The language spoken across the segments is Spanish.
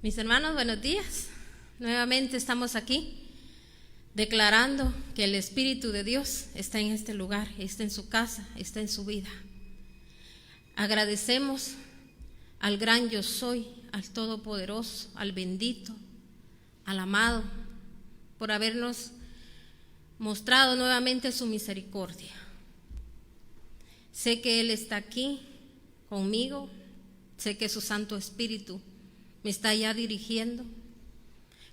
Mis hermanos, buenos días. Nuevamente estamos aquí declarando que el Espíritu de Dios está en este lugar, está en su casa, está en su vida. Agradecemos al gran yo soy, al Todopoderoso, al bendito, al amado, por habernos mostrado nuevamente su misericordia. Sé que Él está aquí conmigo, sé que su Santo Espíritu me está ya dirigiendo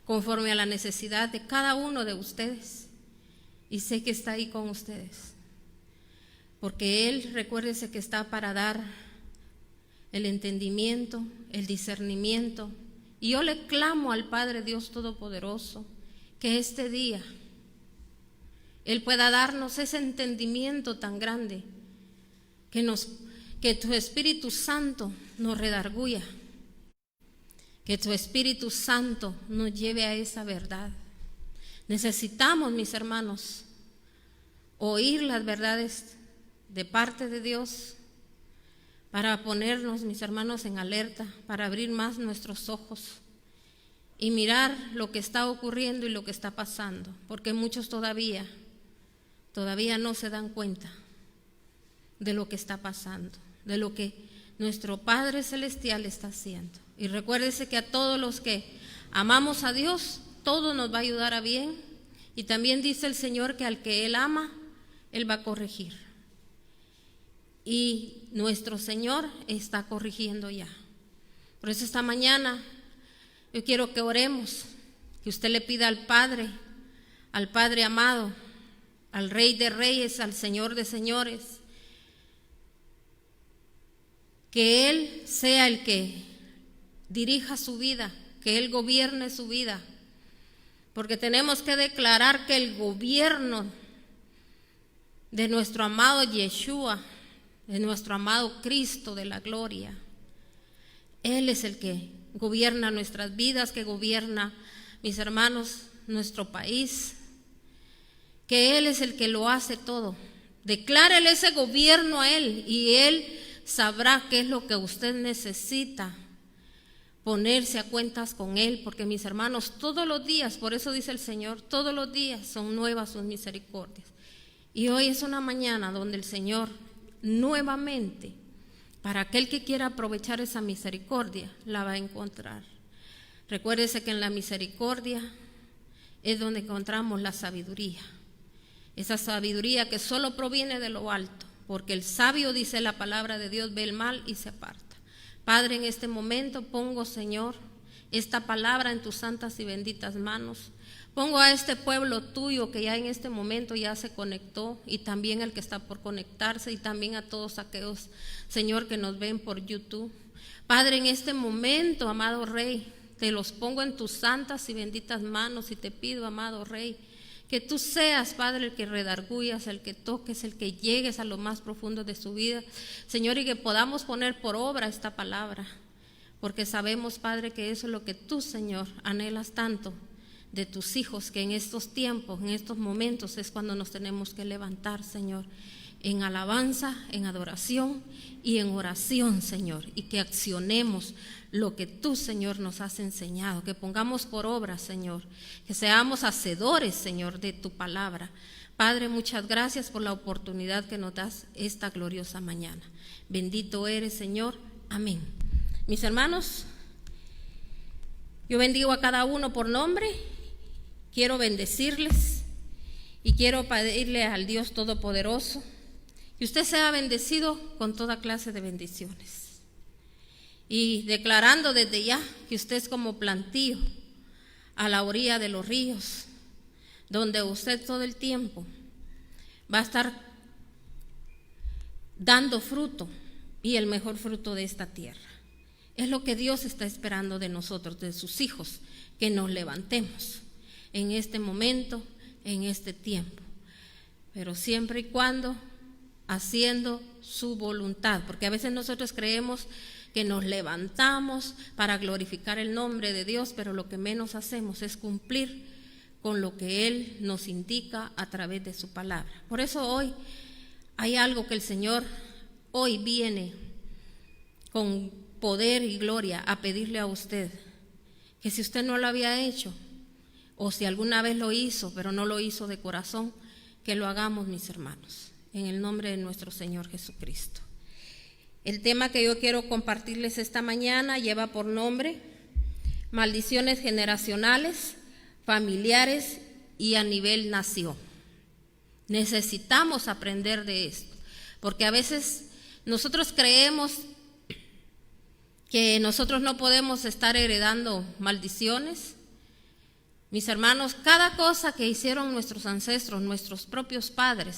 conforme a la necesidad de cada uno de ustedes, y sé que está ahí con ustedes, porque Él, recuérdese que está para dar el entendimiento, el discernimiento, y yo le clamo al Padre Dios Todopoderoso que este día Él pueda darnos ese entendimiento tan grande, que tu Espíritu Santo nos redarguya, que tu Espíritu Santo nos lleve a esa verdad. Necesitamos, mis hermanos, oír las verdades de parte de Dios para ponernos, mis hermanos, en alerta, para abrir más nuestros ojos y mirar lo que está ocurriendo y lo que está pasando, porque muchos todavía no se dan cuenta de lo que está pasando, de lo que nuestro Padre Celestial está haciendo. Y recuérdese que a todos los que amamos a Dios, todo nos va a ayudar a bien. Y también dice el Señor que al que Él ama, Él va a corregir. Y nuestro Señor está corrigiendo ya. Por eso esta mañana yo quiero que oremos, que usted le pida al Padre amado, al Rey de Reyes, al Señor de Señores, que Él sea el que dirija su vida, que Él gobierne su vida, porque tenemos que declarar que el gobierno de nuestro amado Yeshua, de nuestro amado Cristo de la gloria, Él es el que gobierna nuestras vidas, que gobierna, mis hermanos, nuestro país, que Él es el que lo hace todo. Declárele ese gobierno a Él y Él sabrá qué es lo que usted necesita, ponerse a cuentas con Él, porque mis hermanos, todos los días, por eso dice el Señor, todos los días son nuevas sus misericordias. Y hoy es una mañana donde el Señor nuevamente, para aquel que quiera aprovechar esa misericordia, la va a encontrar. Recuérdese que en la misericordia es donde encontramos la sabiduría, esa sabiduría que solo proviene de lo alto, porque el sabio, dice la palabra de Dios, ve el mal y se aparta. Padre, en este momento pongo, Señor, esta palabra en tus santas y benditas manos. Pongo a este pueblo tuyo que ya en este momento ya se conectó, y también el que está por conectarse, y también a todos aquellos, Señor, que nos ven por YouTube. Padre, en este momento, amado Rey, te los pongo en tus santas y benditas manos y te pido, amado Rey, que tú seas, Padre, el que redarguyas, el que toques, el que llegues a lo más profundo de su vida, Señor, y que podamos poner por obra esta palabra, porque sabemos, Padre, que eso es lo que tú, Señor, anhelas tanto de tus hijos, que en estos tiempos, en estos momentos es cuando nos tenemos que levantar, Señor, en alabanza, en adoración y en oración, Señor, y que accionemos lo que tú, Señor, nos has enseñado, que pongamos por obra, Señor, que seamos hacedores, Señor, de tu palabra. Padre, muchas gracias por la oportunidad que nos das esta gloriosa mañana. Bendito eres, Señor. Amén. Mis hermanos, yo bendigo a cada uno por nombre, quiero bendecirles y quiero pedirle al Dios Todopoderoso que usted sea bendecido con toda clase de bendiciones. Y declarando desde ya que usted es como plantío a la orilla de los ríos, donde usted todo el tiempo va a estar dando fruto, y el mejor fruto de esta tierra. Es lo que Dios está esperando de nosotros, de sus hijos, que nos levantemos en este momento, en este tiempo, pero siempre y cuando haciendo su voluntad, porque a veces nosotros creemos que nos levantamos para glorificar el nombre de Dios, pero lo que menos hacemos es cumplir con lo que Él nos indica a través de su palabra. Por eso hoy hay algo que el Señor hoy viene con poder y gloria a pedirle a usted, que si usted no lo había hecho, o si alguna vez lo hizo, pero no lo hizo de corazón, que lo hagamos, mis hermanos, en el nombre de nuestro Señor Jesucristo. El tema que yo quiero compartirles esta mañana lleva por nombre maldiciones generacionales, familiares y a nivel nación. Necesitamos aprender de esto, porque a veces nosotros creemos que nosotros no podemos estar heredando maldiciones. Mis hermanos, cada cosa que hicieron nuestros ancestros, nuestros propios padres,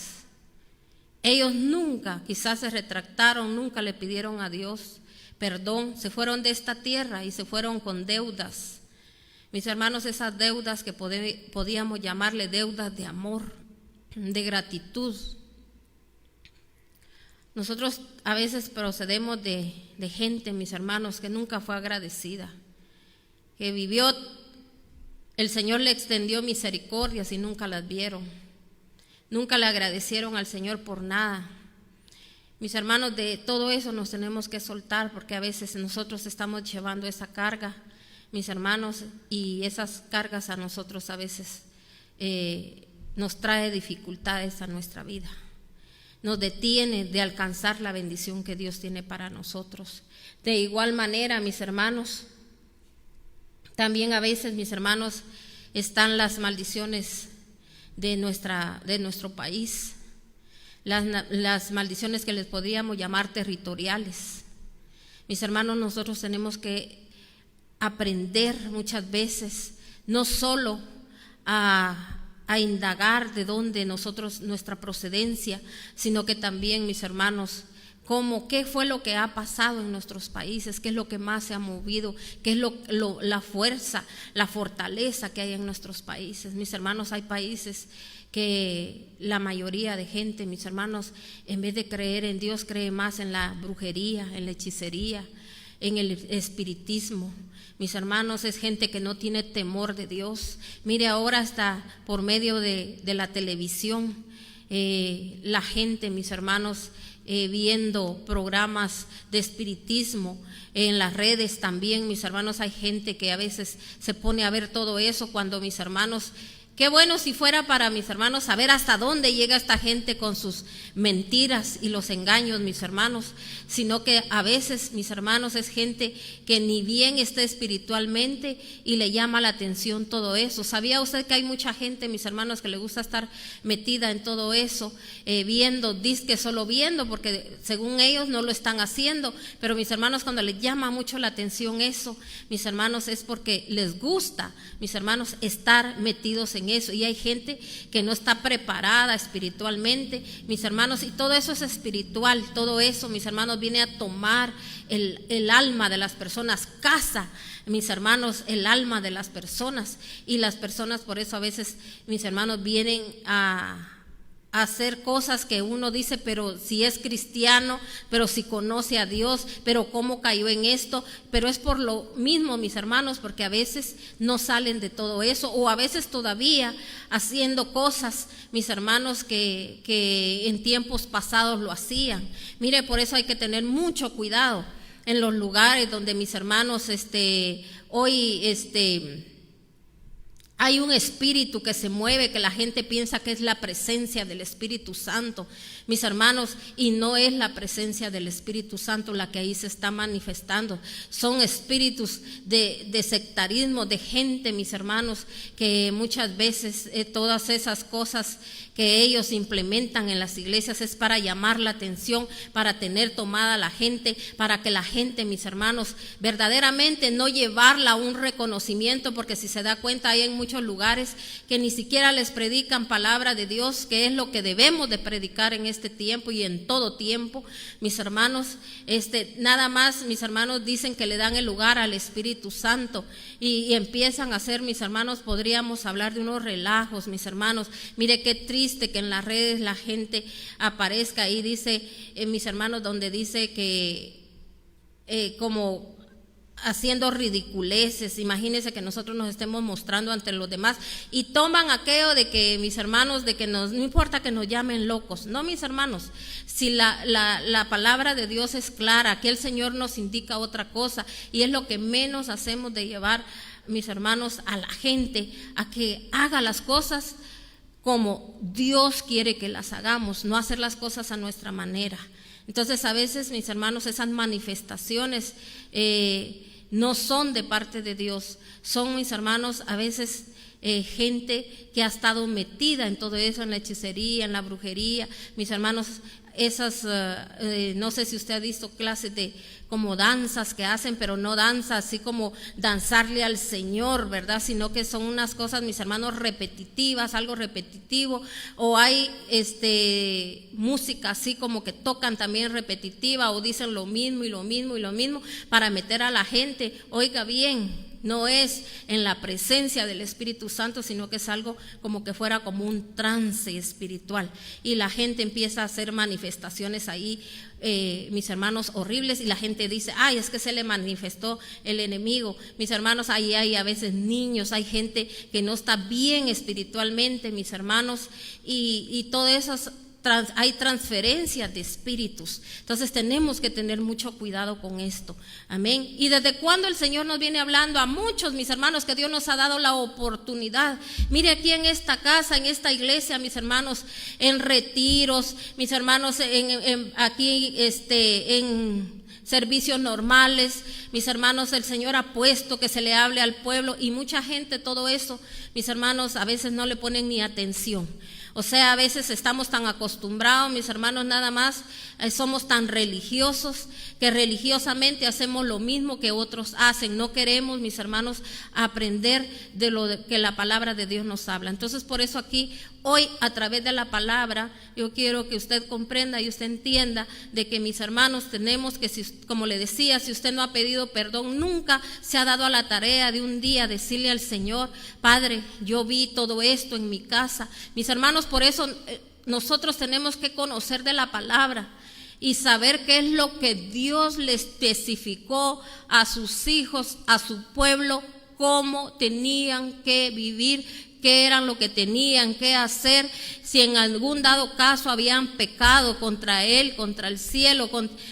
ellos nunca quizás se retractaron, nunca le pidieron a Dios perdón, se fueron de esta tierra y se fueron con deudas. Mis hermanos, esas deudas que podíamos llamarle deudas de amor, de gratitud. Nosotros a veces procedemos de gente, mis hermanos, que nunca fue agradecida, que vivió, el Señor le extendió misericordias y nunca las vieron, nunca le agradecieron al Señor por nada. Mis hermanos, de todo eso nos tenemos que soltar, porque a veces nosotros estamos llevando esa carga, mis hermanos, y esas cargas a nosotros a veces nos trae dificultades a nuestra vida, nos detiene de alcanzar la bendición que Dios tiene para nosotros. De igual manera, mis hermanos, también a veces, mis hermanos, están las maldiciones de nuestro país, las maldiciones que les podríamos llamar territoriales. Mis hermanos, nosotros tenemos que aprender muchas veces, no solo a indagar de dónde nuestra procedencia, sino que también, mis hermanos, qué fue lo que ha pasado en nuestros países, qué es lo que más se ha movido, qué es la fuerza, la fortaleza que hay en nuestros países. Mis hermanos, hay países que la mayoría de gente, mis hermanos, en vez de creer en Dios, cree más en la brujería, en la hechicería, en el espiritismo. Mis hermanos, es gente que no tiene temor de Dios. Mire, ahora hasta por medio de la televisión, la gente, mis hermanos, viendo programas de espiritismo en las redes también, mis hermanos, hay gente que a veces se pone a ver todo eso cuando, mis hermanos, qué bueno si fuera para, mis hermanos, saber hasta dónde llega esta gente con sus mentiras y los engaños, mis hermanos, sino que a veces, mis hermanos, es gente que ni bien está espiritualmente y le llama la atención todo eso. ¿Sabía usted que hay mucha gente, mis hermanos, que le gusta estar metida en todo eso, viendo, dizque solo viendo, porque según ellos no lo están haciendo, pero mis hermanos, cuando les llama mucho la atención eso, mis hermanos, es porque les gusta, mis hermanos, estar metidos en eso, y hay gente que no está preparada espiritualmente, mis hermanos, y todo eso es espiritual, todo eso, mis hermanos, viene a tomar el alma de las personas, caza, mis hermanos, el alma de las personas, y las personas por eso a veces, mis hermanos, vienen a hacer cosas que uno dice, pero si es cristiano, pero si conoce a Dios, pero cómo cayó en esto, pero es por lo mismo, mis hermanos, porque a veces no salen de todo eso, o a veces todavía haciendo cosas, mis hermanos, que en tiempos pasados lo hacían. Mire, por eso hay que tener mucho cuidado en los lugares donde, mis hermanos, hoy hay un espíritu que se mueve, que la gente piensa que es la presencia del Espíritu Santo, mis hermanos, y no es la presencia del Espíritu Santo la que ahí se está manifestando. Son espíritus de sectarismo, de gente, mis hermanos, que muchas veces todas esas cosas que ellos implementan en las iglesias es para llamar la atención, para tener tomada la gente, para que la gente, mis hermanos, verdaderamente no llevarla a un reconocimiento, porque si se da cuenta hay en muchos lugares que ni siquiera les predican palabra de Dios, que es lo que debemos de predicar en este tiempo y en todo tiempo, mis hermanos. Nada más, mis hermanos, dicen que le dan el lugar al Espíritu Santo y empiezan a hacer, mis hermanos, podríamos hablar de unos relajos, mis hermanos. Mire qué triste que en las redes la gente aparezca ahí, dice, mis hermanos, donde dice que como haciendo ridiculeces. Imagínense que nosotros nos estemos mostrando ante los demás y toman aquello de que, mis hermanos, de que no importa que nos llamen locos. No, mis hermanos, si la palabra de Dios es clara, que el Señor nos indica otra cosa, y es lo que menos hacemos de llevar mis hermanos, a la gente a que haga las cosas como Dios quiere que las hagamos, no hacer las cosas a nuestra manera. Entonces a veces, mis hermanos, esas manifestaciones no son de parte de Dios, son, mis hermanos, a veces gente que ha estado metida en todo eso, en la hechicería, en la brujería. Mis hermanos, esas, no sé si usted ha visto clases de como danzas que hacen, pero no danza así como danzarle al Señor, ¿verdad? Sino que son unas cosas, mis hermanos, repetitivas, algo repetitivo, o hay música así como que tocan también repetitiva, o dicen lo mismo y lo mismo y lo mismo para meter a la gente. Oiga bien, no es en la presencia del Espíritu Santo, sino que es algo como que fuera como un trance espiritual, y la gente empieza a hacer manifestaciones ahí, mis hermanos, horribles, y la gente dice, ay, es que se le manifestó el enemigo. Mis hermanos, ahí hay a veces niños, hay gente que no está bien espiritualmente, mis hermanos, y todas esas hay transferencias de espíritus. Entonces tenemos que tener mucho cuidado con esto. Amén. Y desde cuando el Señor nos viene hablando a muchos, mis hermanos, que Dios nos ha dado la oportunidad. Mire, aquí en esta casa, en esta iglesia, mis hermanos, en retiros, mis hermanos, aquí en servicios normales, mis hermanos, el Señor ha puesto que se le hable al pueblo, y mucha gente, todo eso, mis hermanos, a veces no le ponen ni atención. O sea, a veces estamos tan acostumbrados, mis hermanos, nada más somos tan religiosos que religiosamente hacemos lo mismo que otros hacen. No queremos, mis hermanos, aprender de lo que la palabra de Dios nos habla. Entonces, por eso aquí, hoy, a través de la palabra, yo quiero que usted comprenda y usted entienda de que, mis hermanos, tenemos que, como le decía, si usted no ha pedido perdón, nunca se ha dado a la tarea de un día decirle al Señor, Padre, yo vi todo esto en mi casa. Mis hermanos, por eso nosotros tenemos que conocer de la palabra y saber qué es lo que Dios le especificó a sus hijos, a su pueblo, cómo tenían que vivir, qué eran lo que tenían que hacer, si en algún dado caso habían pecado contra Él, contra el cielo,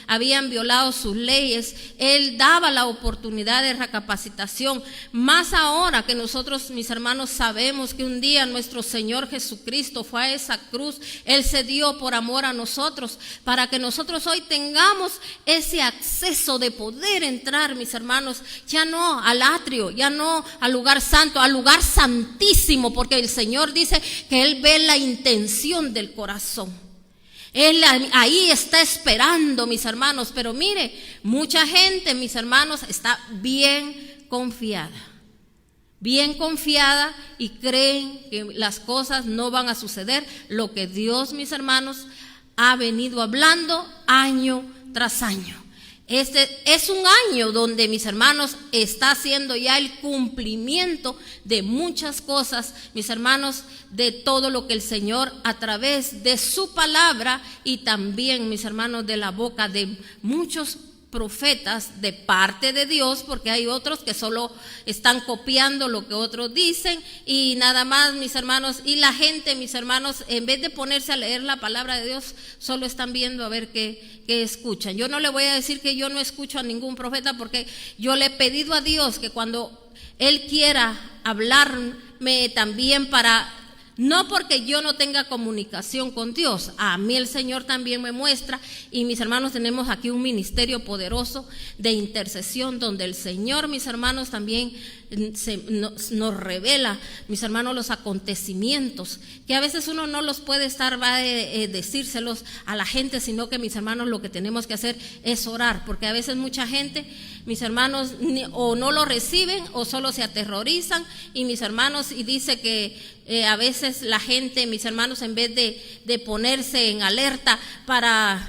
habían violado sus leyes. Él daba la oportunidad de recapacitación, más ahora que nosotros, mis hermanos, sabemos que un día nuestro Señor Jesucristo fue a esa cruz. Él se dio por amor a nosotros, para que nosotros hoy tengamos ese acceso de poder entrar, mis hermanos, ya no al atrio, ya no al lugar santo, al lugar santísimo, porque el Señor dice que Él ve la intención del corazón. Él ahí está esperando, mis hermanos. Pero mire, mucha gente, mis hermanos, está bien confiada y creen que las cosas no van a suceder, lo que Dios, mis hermanos, ha venido hablando año tras año. Este es un año donde, mis hermanos, está haciendo ya el cumplimiento de muchas cosas, mis hermanos, de todo lo que el Señor, a través de su palabra y también, mis hermanos, de la boca de muchos profetas de parte de Dios, porque hay otros que solo están copiando lo que otros dicen y nada más, mis hermanos. Y la gente, mis hermanos, en vez de ponerse a leer la palabra de Dios, solo están viendo a ver qué escuchan. Yo no le voy a decir que yo no escucho a ningún profeta, porque yo le he pedido a Dios que cuando Él quiera hablarme también, no porque yo no tenga comunicación con Dios, a mí el Señor también me muestra, y mis hermanos, tenemos aquí un ministerio poderoso de intercesión donde el Señor, mis hermanos, también nos revela, mis hermanos, los acontecimientos que a veces uno no los puede estar decírselos a la gente, sino que, mis hermanos, lo que tenemos que hacer es orar, porque a veces mucha gente, mis hermanos, o no lo reciben o solo se aterrorizan, y mis hermanos, y dice que a veces la gente, mis hermanos, en vez de ponerse en alerta para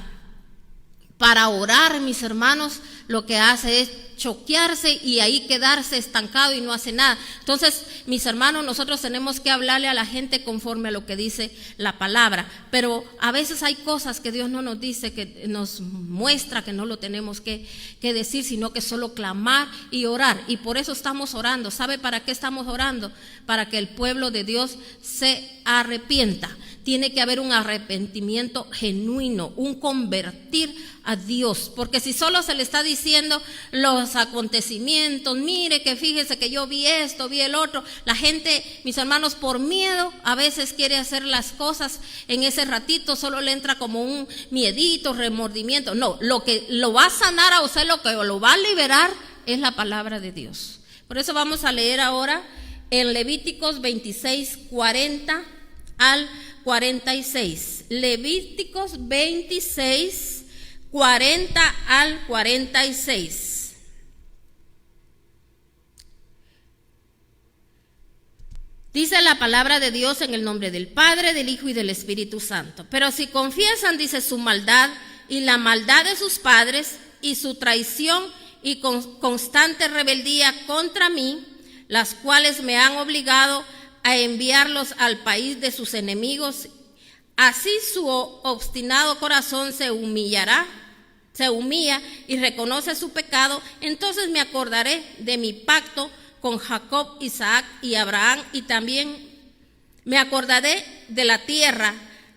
orar, mis hermanos, lo que hace es choquearse y ahí quedarse estancado y no hace nada. Entonces, mis hermanos, nosotros tenemos que hablarle a la gente conforme a lo que dice la palabra, pero a veces hay cosas que Dios no nos dice, que nos muestra que no lo tenemos que decir, sino que solo clamar y orar, y por eso estamos orando. ¿Sabe para qué estamos orando? Para que el pueblo de Dios se arrepienta. tiene que haber un arrepentimiento genuino, un convertir a Dios, porque si solo se le está diciendo los acontecimientos, mire que fíjese que yo vi esto, vi el otro, la gente, mis hermanos, por miedo a veces quiere hacer las cosas en ese ratito, solo le entra como un miedito, remordimiento. No, lo que lo va a sanar a usted, lo que lo va a liberar es la palabra de Dios. Por eso vamos a leer ahora en Levíticos 26, 40 al 46. Levíticos 26, 40 al 46. Dice la palabra de Dios en el nombre del Padre, del Hijo y del Espíritu Santo. Pero si confiesan, dice, su maldad y la maldad de sus padres y su traición y constante rebeldía contra mí, las cuales me han obligado a enviarlos al país de sus enemigos, así su obstinado corazón se humilla y reconoce su pecado, entonces me acordaré de mi pacto con Jacob, Isaac y Abraham, y también me acordaré de la tierra.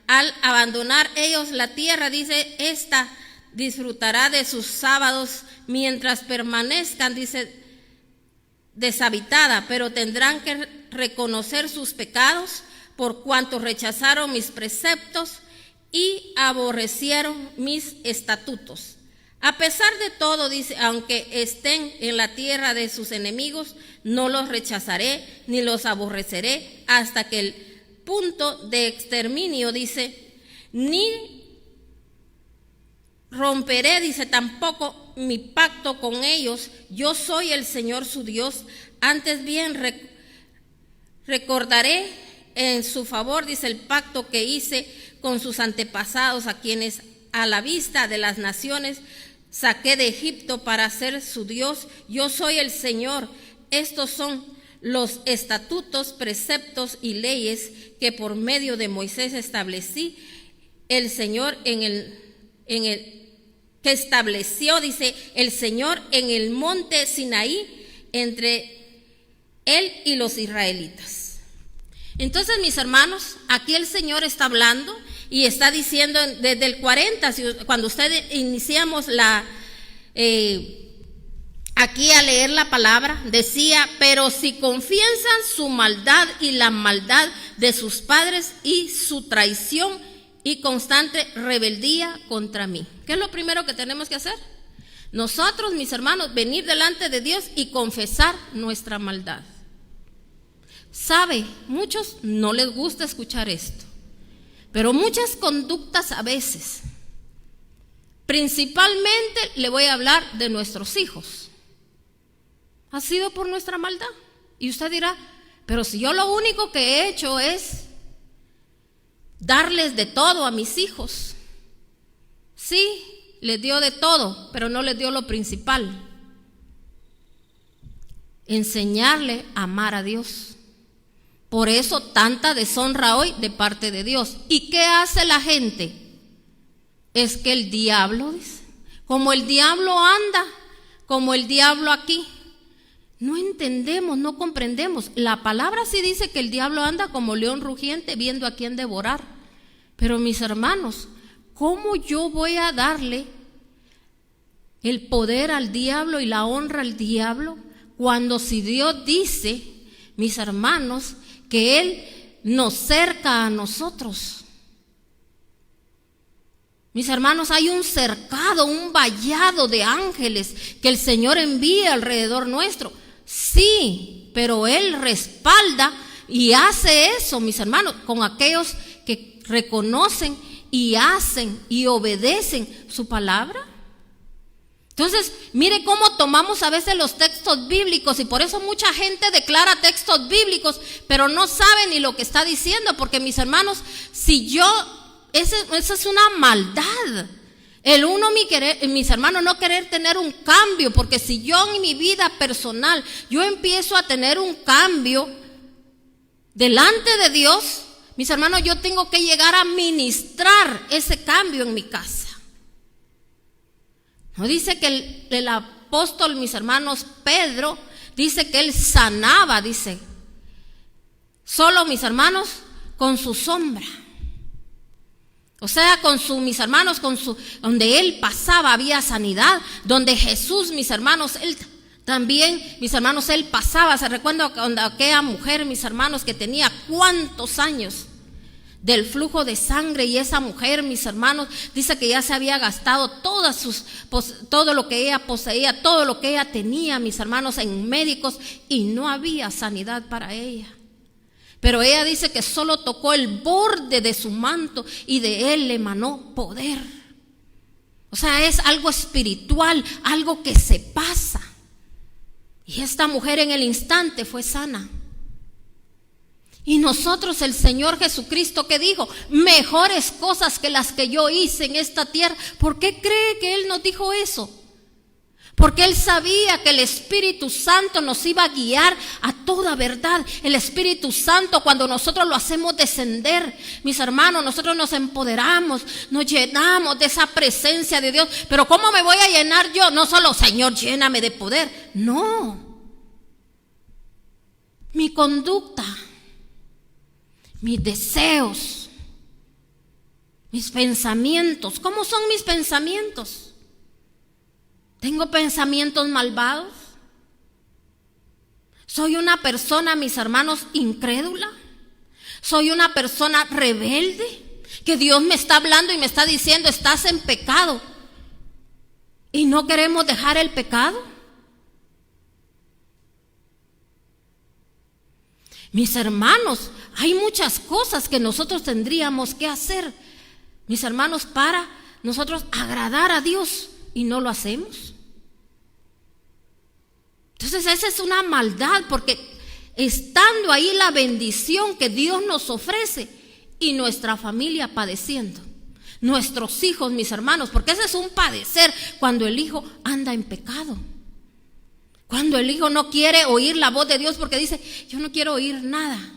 Al abandonar ellos la tierra, dice, esta disfrutará de sus sábados mientras permanezcan, dice, deshabitada, pero tendrán que reconocer sus pecados por cuanto rechazaron mis preceptos y aborrecieron mis estatutos. A pesar de todo, dice, aunque estén en la tierra de sus enemigos, no los rechazaré ni los aborreceré hasta que el punto de exterminio, dice, ni romperé, dice, tampoco mi pacto con ellos. Yo soy el Señor su Dios. Antes bien recordaré en su favor, dice, el pacto que hice con sus antepasados, a quienes a la vista de las naciones saqué de Egipto para ser su Dios. Yo soy el Señor. Estos son los estatutos, preceptos y leyes que por medio de Moisés establecí el Señor que estableció, dice, el Señor en el monte Sinaí entre él y los israelitas. Entonces, mis hermanos, aquí el Señor está hablando y está diciendo desde el 40, cuando ustedes iniciamos aquí a leer la palabra, decía, pero si confiesan su maldad y la maldad de sus padres y su traición y constante rebeldía contra mí. ¿Qué es lo primero que tenemos que hacer? Nosotros, mis hermanos, venir delante de Dios y confesar nuestra maldad. ¿Sabe? Muchos no les gusta escuchar esto, pero muchas conductas a veces, principalmente le voy a hablar de nuestros hijos, ha sido por nuestra maldad. Y usted dirá, pero si yo lo único que he hecho es darles de todo a mis hijos. Sí, les dio de todo, pero no les dio lo principal: enseñarle a amar a Dios. Por eso tanta deshonra hoy de parte de Dios. ¿Y qué hace la gente? Es que el diablo, dice, como el diablo anda, como el diablo aquí. No entendemos, no comprendemos. La palabra sí dice que el diablo anda como león rugiente viendo a quién devorar. Pero mis hermanos, ¿cómo yo voy a darle el poder al diablo y la honra al diablo cuando si Dios dice, mis hermanos, que Él nos cerca a nosotros? Mis hermanos, hay un cercado, un vallado de ángeles que el Señor envía alrededor nuestro. Sí, pero Él respalda y hace eso, mis hermanos, con aquellos que reconocen y hacen y obedecen su palabra. Entonces, mire cómo tomamos a veces los textos bíblicos, y por eso mucha gente declara textos bíblicos, pero no sabe ni lo que está diciendo, porque mis hermanos, esa es una maldad. El uno, mis hermanos, no querer tener un cambio, porque si yo en mi vida personal, yo empiezo a tener un cambio delante de Dios, mis hermanos, yo tengo que llegar a ministrar ese cambio en mi casa. No dice que el apóstol, mis hermanos, Pedro, dice que él sanaba, dice, solo, mis hermanos, con su sombra. O sea, mis hermanos, donde Él pasaba había sanidad. Donde Jesús, mis hermanos, Él también, mis hermanos, Él pasaba. Se recuerda cuando aquella mujer, mis hermanos, que tenía cuántos años del flujo de sangre, y esa mujer, mis hermanos, dice que ya se había gastado todo lo que ella poseía, todo lo que ella tenía, mis hermanos, en médicos, y no había sanidad para ella. Pero ella dice que solo tocó el borde de su manto y de él le emanó poder. O sea, es algo espiritual, algo que se pasa. Y esta mujer en el instante fue sana. Y nosotros, el Señor Jesucristo, que dijo, mejores cosas que las que yo hice en esta tierra. ¿Por qué cree que Él nos dijo eso? Porque Él sabía que el Espíritu Santo nos iba a guiar a toda verdad. El Espíritu Santo, cuando nosotros lo hacemos descender, mis hermanos, nosotros nos empoderamos, nos llenamos de esa presencia de Dios. Pero ¿cómo me voy a llenar yo? No solo, Señor, lléname de poder. No. Mi conducta, mis deseos, mis pensamientos. ¿Cómo son mis pensamientos? ¿Tengo pensamientos malvados? ¿Soy una persona, mis hermanos, incrédula? ¿Soy una persona rebelde? Que Dios me está hablando y me está diciendo, estás en pecado, y no queremos dejar el pecado. Mis hermanos, hay muchas cosas que nosotros tendríamos que hacer, mis hermanos, para nosotros agradar a Dios, y no lo hacemos. Entonces esa es una maldad, porque estando ahí la bendición que Dios nos ofrece y nuestra familia padeciendo, nuestros hijos, mis hermanos, porque ese es un padecer cuando el hijo anda en pecado, cuando el hijo no quiere oír la voz de Dios porque dice, yo no quiero oír nada.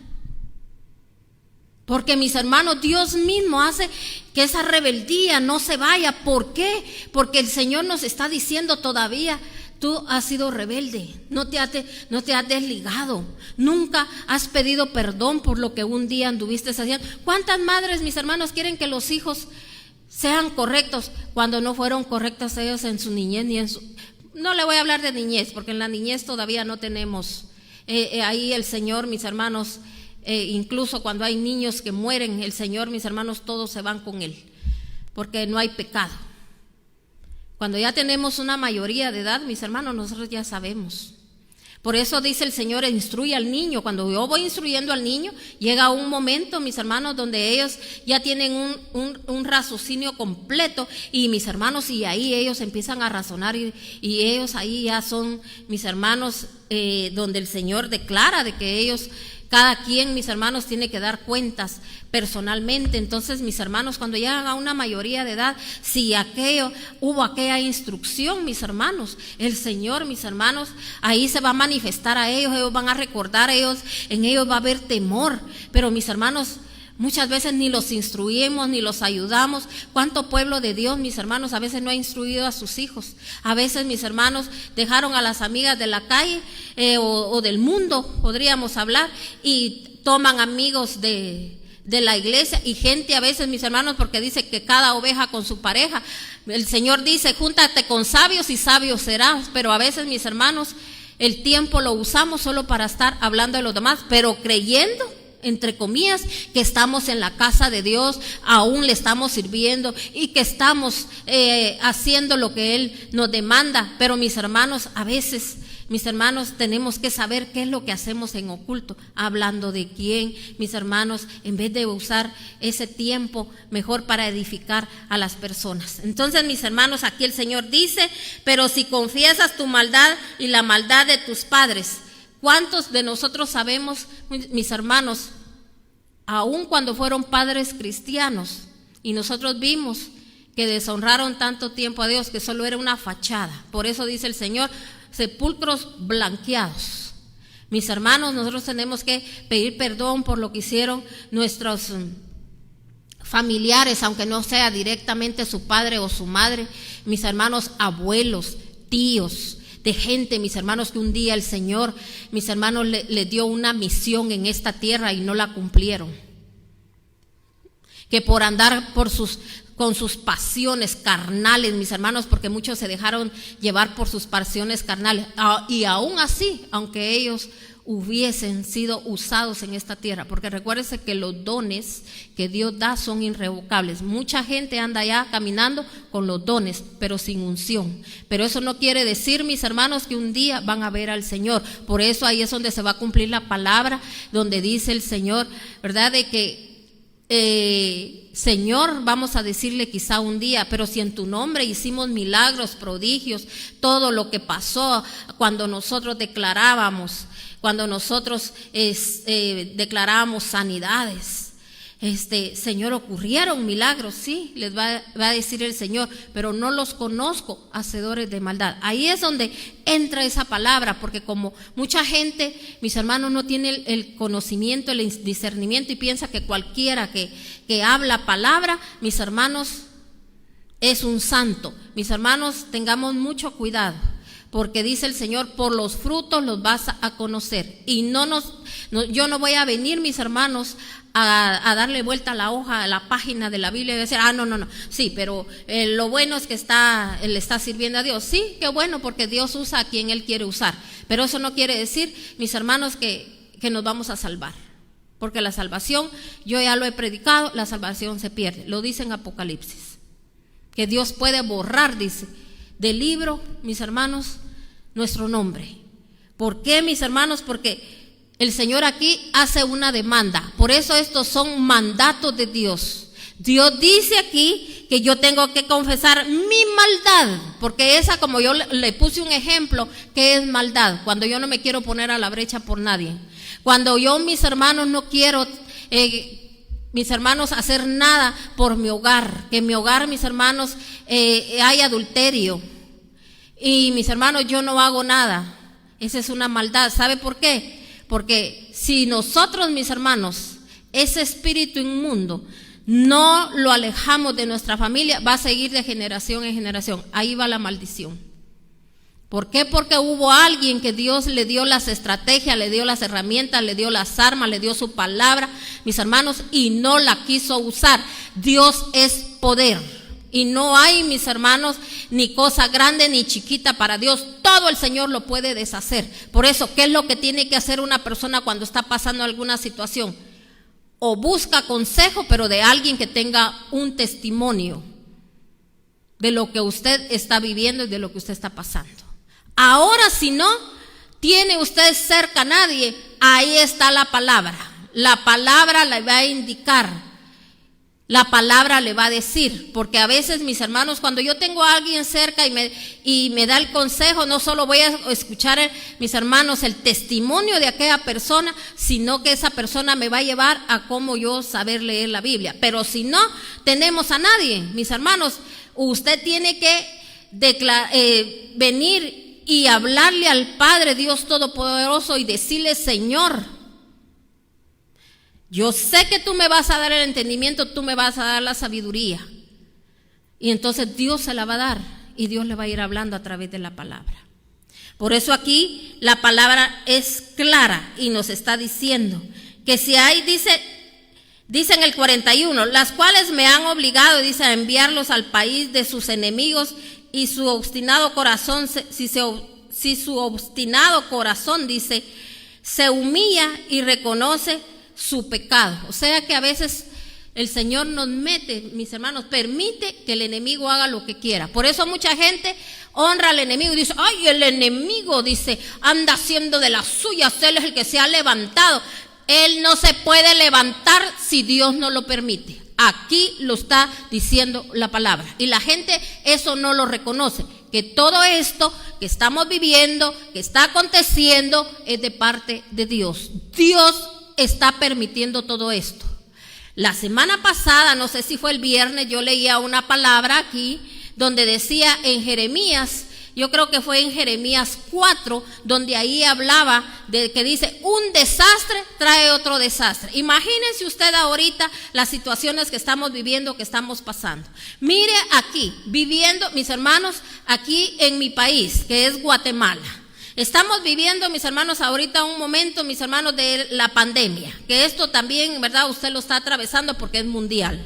Porque, mis hermanos, Dios mismo hace que esa rebeldía no se vaya. ¿Por qué? Porque el Señor nos está diciendo todavía, tú has sido rebelde, no te has desligado, nunca has pedido perdón por lo que un día anduviste haciendo. ¿Cuántas madres, mis hermanos, quieren que los hijos sean correctos cuando no fueron correctos ellos en su niñez ni en su... No le voy a hablar de niñez, porque en la niñez todavía no tenemos. Ahí el Señor, mis hermanos, incluso cuando hay niños que mueren, el Señor, mis hermanos, todos se van con Él, porque no hay pecado. Cuando ya tenemos una mayoría de edad, mis hermanos, nosotros ya sabemos. Por eso dice el Señor, instruye al niño. Cuando yo voy instruyendo al niño, llega un momento, mis hermanos, donde ellos ya tienen un raciocinio completo, y mis hermanos, y ahí ellos empiezan a razonar, y ellos ahí ya son, mis hermanos, donde el Señor declara de que ellos, cada quien, mis hermanos, tiene que dar cuentas personalmente. Entonces, mis hermanos, cuando llegan a una mayoría de edad, si hubo aquella instrucción, mis hermanos, el Señor, mis hermanos, ahí se va a manifestar a ellos van a recordar en ellos va a haber temor. Pero, mis hermanos, muchas veces ni los instruimos ni los ayudamos. ¿Cuánto pueblo de Dios, mis hermanos, a veces no ha instruido a sus hijos? A veces, mis hermanos, dejaron a las amigas de la calle o del mundo, podríamos hablar, y toman amigos de la iglesia y gente a veces, mis hermanos, porque dice que cada oveja con su pareja. El Señor dice, júntate con sabios y sabios serás. Pero a veces, mis hermanos, el tiempo lo usamos solo para estar hablando de los demás, pero creyendo, entre comillas, que estamos en la casa de Dios, aún le estamos sirviendo y que estamos haciendo lo que Él nos demanda. Pero, mis hermanos, a veces, mis hermanos, tenemos que saber qué es lo que hacemos en oculto, hablando de quién, mis hermanos, en vez de usar ese tiempo mejor para edificar a las personas. Entonces, mis hermanos, aquí el Señor dice, pero si confiesas tu maldad y la maldad de tus padres. ¿Cuántos de nosotros sabemos, mis hermanos, aun cuando fueron padres cristianos, y nosotros vimos que deshonraron tanto tiempo a Dios, que solo era una fachada? Por eso dice el Señor, sepulcros blanqueados. Mis hermanos, nosotros tenemos que pedir perdón por lo que hicieron nuestros familiares, aunque no sea directamente su padre o su madre. Mis hermanos, abuelos, tíos, de gente, mis hermanos, que un día el Señor, mis hermanos, le dio una misión en esta tierra y no la cumplieron. que por andar con sus pasiones carnales, mis hermanos, porque muchos se dejaron llevar por sus pasiones carnales, y aún así, aunque ellos hubiesen sido usados en esta tierra, porque recuérdense que los dones que Dios da son irrevocables. Mucha gente anda allá caminando con los dones, pero sin unción. Pero eso no quiere decir, mis hermanos, que un día van a ver al Señor. Por eso ahí es donde se va a cumplir la palabra, donde dice el Señor, ¿verdad?, de que Señor, vamos a decirle quizá un día, pero si en tu nombre hicimos milagros, prodigios, todo lo que pasó cuando nosotros declarábamos, declarábamos sanidades, Señor, ocurrieron milagros, sí, les va a decir el Señor, pero no los conozco, hacedores de maldad. Ahí es donde entra esa palabra, porque como mucha gente, mis hermanos, no tiene el conocimiento, el discernimiento, y piensa que cualquiera que habla palabra, mis hermanos, es un santo. Mis hermanos, tengamos mucho cuidado, porque dice el Señor, por los frutos los vas a conocer. Y yo no voy a venir, mis hermanos, a darle vuelta a la hoja, a la página de la Biblia y decir, no, sí, pero lo bueno es que le está sirviendo a Dios. Sí, qué bueno, porque Dios usa a quien Él quiere usar, pero eso no quiere decir, mis hermanos, que nos vamos a salvar, porque la salvación, yo ya lo he predicado, la salvación se pierde, lo dice en Apocalipsis, que Dios puede borrar, dice, del libro, mis hermanos, nuestro nombre. ¿Por qué, mis hermanos? Porque el Señor aquí hace una demanda. Por eso estos son mandatos de Dios. Dios dice aquí que yo tengo que confesar mi maldad, porque esa, como yo le puse un ejemplo, ¿qué es maldad? Cuando yo no me quiero poner a la brecha por nadie. Cuando yo, mis hermanos, no quiero, mis hermanos, hacer nada por mi hogar. Que en mi hogar, mis hermanos, hay adulterio. Y mis hermanos, yo no hago nada. Esa es una maldad. ¿Sabe por qué? Porque si nosotros, mis hermanos, ese espíritu inmundo no lo alejamos de nuestra familia, va a seguir de generación en generación. Ahí va la maldición. ¿Por qué? Porque hubo alguien que Dios le dio las estrategias, le dio las herramientas, le dio las armas, le dio su palabra, mis hermanos, y no la quiso usar. Dios es poder. Y no hay, mis hermanos, ni cosa grande ni chiquita para Dios. Todo el Señor lo puede deshacer. Por eso, ¿qué es lo que tiene que hacer una persona cuando está pasando alguna situación? O busca consejo, pero de alguien que tenga un testimonio de lo que usted está viviendo y de lo que usted está pasando. Ahora, si no tiene usted cerca a nadie, ahí está la palabra. La palabra le va a indicar. La palabra le va a decir, porque a veces, mis hermanos, cuando yo tengo a alguien cerca y me da el consejo, no solo voy a escuchar, mis hermanos, el testimonio de aquella persona, sino que esa persona me va a llevar a cómo yo saber leer la Biblia. Pero si no tenemos a nadie, mis hermanos, usted tiene que venir y hablarle al Padre Dios Todopoderoso y decirle, Señor, yo sé que tú me vas a dar el entendimiento, tú me vas a dar la sabiduría. Y entonces Dios se la va a dar y Dios le va a ir hablando a través de la palabra. Por eso aquí la palabra es clara y nos está diciendo que si hay, dice en el 41, las cuales me han obligado, dice, a enviarlos al país de sus enemigos, y su obstinado corazón, si su obstinado corazón, dice, se humilla y reconoce su pecado. O sea que a veces el Señor nos mete, mis hermanos, permite que el enemigo haga lo que quiera. Por eso mucha gente honra al enemigo y dice, ay, el enemigo, dice, anda haciendo de las suyas, él es el que se ha levantado. Él no se puede levantar si Dios no lo permite. Aquí lo está diciendo la palabra. Y la gente eso no lo reconoce, que todo esto que estamos viviendo, que está aconteciendo, es de parte de Dios. Dios está permitiendo todo esto. La semana pasada, no sé si fue el viernes, yo leía una palabra aquí donde decía en Jeremías, yo creo que fue en Jeremías 4, donde ahí hablaba de que dice, un desastre trae otro desastre. Imagínense usted ahorita las situaciones que estamos viviendo, que estamos pasando. Mire aquí, viviendo, mis hermanos, aquí en mi país, que es Guatemala. Estamos viviendo, mis hermanos, ahorita un momento, mis hermanos, de la pandemia, que esto también, ¿verdad? Usted lo está atravesando porque es mundial.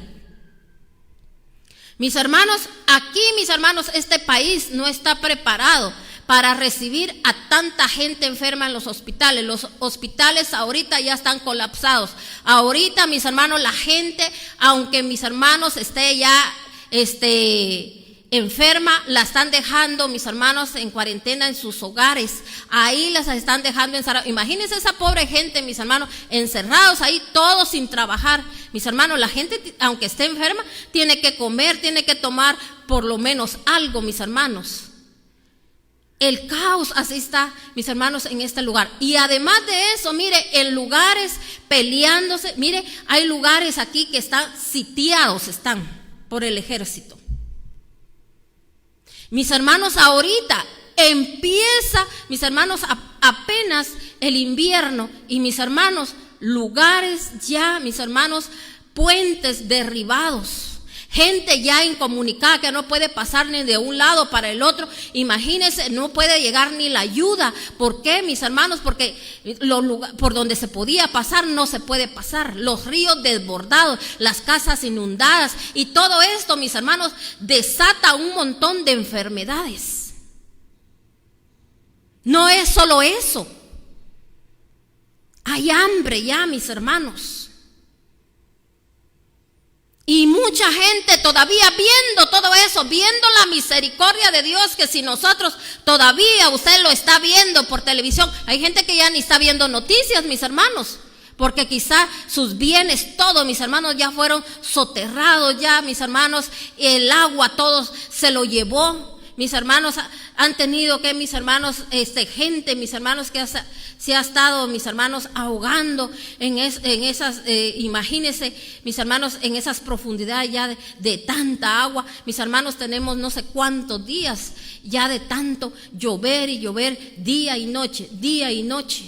Mis hermanos, aquí, mis hermanos, este país no está preparado para recibir a tanta gente enferma en los hospitales. Los hospitales ahorita ya están colapsados. Ahorita, mis hermanos, la gente, aunque mis hermanos esté ya enferma, la están dejando, mis hermanos, en cuarentena en sus hogares. Ahí las están dejando encerrados. Imagínense esa pobre gente, mis hermanos, encerrados ahí, todos sin trabajar. Mis hermanos, la gente, aunque esté enferma, tiene que comer, tiene que tomar por lo menos algo, mis hermanos. El caos así está, mis hermanos, en este lugar. Y además de eso, mire, en lugares peleándose, mire, hay lugares aquí que están sitiados, están por el ejército. Mis hermanos, ahorita empieza, mis hermanos, apenas el invierno, y mis hermanos, lugares ya, mis hermanos, puentes derribados. Gente ya incomunicada que no puede pasar ni de un lado para el otro. Imagínense, no puede llegar ni la ayuda. ¿Por qué, mis hermanos? Porque por donde se podía pasar no se puede pasar. Los ríos desbordados, las casas inundadas, y todo esto, mis hermanos, desata un montón de enfermedades. No es solo eso. Hay hambre ya, mis hermanos. Y mucha gente todavía viendo todo eso, viendo la misericordia de Dios, que si nosotros todavía usted lo está viendo por televisión, hay gente que ya ni está viendo noticias, mis hermanos, porque quizá sus bienes, todos, mis hermanos, ya fueron soterrados, ya, mis hermanos, el agua todos se lo llevó. Mis hermanos han tenido que, mis hermanos, gente, mis hermanos, que se ha estado, mis hermanos, ahogando en esas, imagínense, mis hermanos, en esas profundidades ya de tanta agua. Mis hermanos, tenemos no sé cuántos días ya de tanto llover y llover, día y noche, día y noche.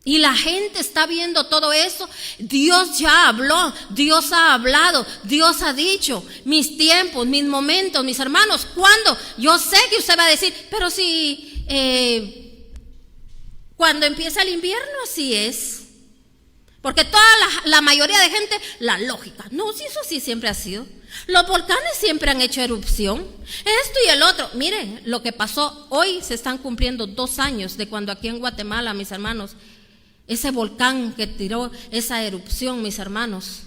Y la gente está viendo todo eso. Dios ya habló, Dios ha hablado, Dios ha dicho, mis tiempos, mis momentos, mis hermanos, ¿cuándo? Yo sé que usted va a decir, pero si cuando empieza el invierno, así es. Porque toda la mayoría de gente, la lógica, no, si eso sí siempre ha sido. Los volcanes siempre han hecho erupción, esto y el otro. Miren lo que pasó hoy, se están cumpliendo 2 años de cuando aquí en Guatemala, mis hermanos, ese volcán que tiró esa erupción, mis hermanos,